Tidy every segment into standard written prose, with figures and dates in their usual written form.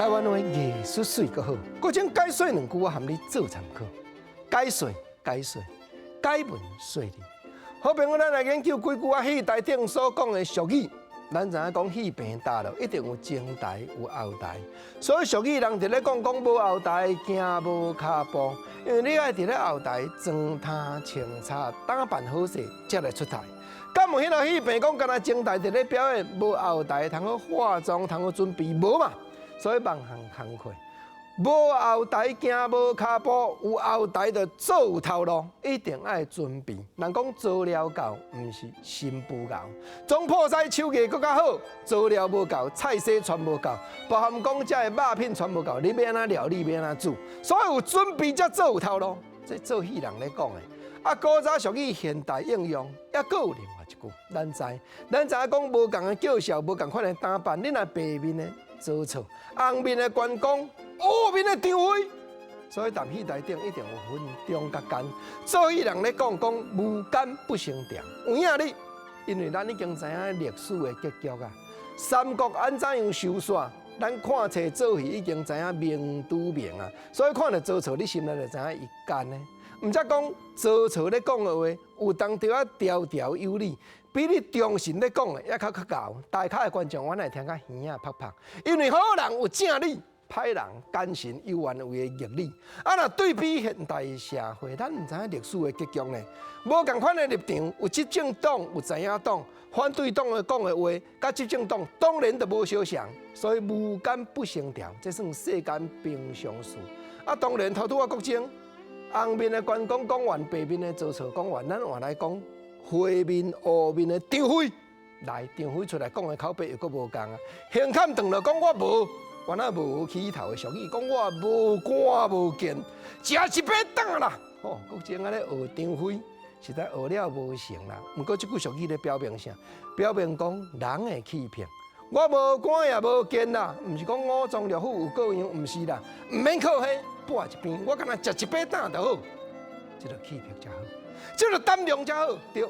台湾话艺术水阁好，国情解说2句，我含你做参考。解说，解文说理。好朋友，咱来研究几句戏台顶所讲的俗语。咱知影讲戏棚大了，一定有前台有后台，所以俗语人伫咧讲无后台行无脚步，因为你爱伫咧后台装他清擦，打扮好势才来出台。敢有迄落戏棚讲，敢若前台伫咧表演，无后台通好化妆，通好准备，无嘛？所以万项工课，无后台行无脚步，有后台就做有头路，一定爱准备。人讲做了够，毋是心不够。总破西手艺更较好，做了无够，菜色全无够，包含讲遮的肉品全无够，你要安怎料理，要安怎煮，所以有准备才做有头路。这做戏人咧讲的。啊，古早俗语现代应用，也佫有另外一句，咱知影讲无共的叫嚣，无共款的打扮，你若白面的做错，红面的关公，黑面的张飞，所以谈戏台顶一定有分中甲间。做戏人咧讲无间不成调，有影哩，因为咱已经知影历史的结局啊。三国安怎样收煞？咱看册做戏已经知影明拄明啊，所以看到做错，你心内就知影伊奸呢。毋则讲做错咧讲的话，有当着啊条条有理，比你忠心咧讲的还较厚。大卡的观众，我来听甲耳啊拍拍，因为好人有正理，歹人奸臣有冤有的逆理。啊，若对比现代社会，咱毋知影历史的结局呢？无共款的立场，有执政党，有知影党，反对党的讲的话，甲执政党当然就无相像，所以无间不成调，这算世间平常事。啊，当然头拄啊国情。红面的关公讲完，白面的做错讲完，咱换来讲灰面、黑面的张飞，来张飞出来讲的口碑又佫无共啊。胸坎长了讲我无，原来无起头的俗语讲我无肝无见，食一百担啦。哦，国情安尼学张飞，实在学了无成啦。毋过这句俗语咧表明啥？表明讲人的欺骗。我无肝也无见啦，毋是讲五脏六腑有各样，毋是啦，毋免靠迄。拨一边，我敢若食一百担就好，这个气魄才好，这个胆量才好。对，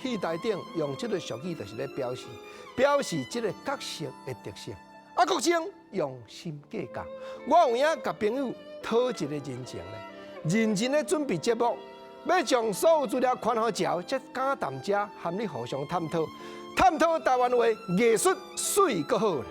戏台顶用这个俗语，就是咧表示这个角色的特性。啊，国情用心计较，我有影甲朋友讨一个人情咧，认真咧准备节目，要将所有资料看好嚼，才敢谈遮和你互相探讨台湾话艺术水阁好咧。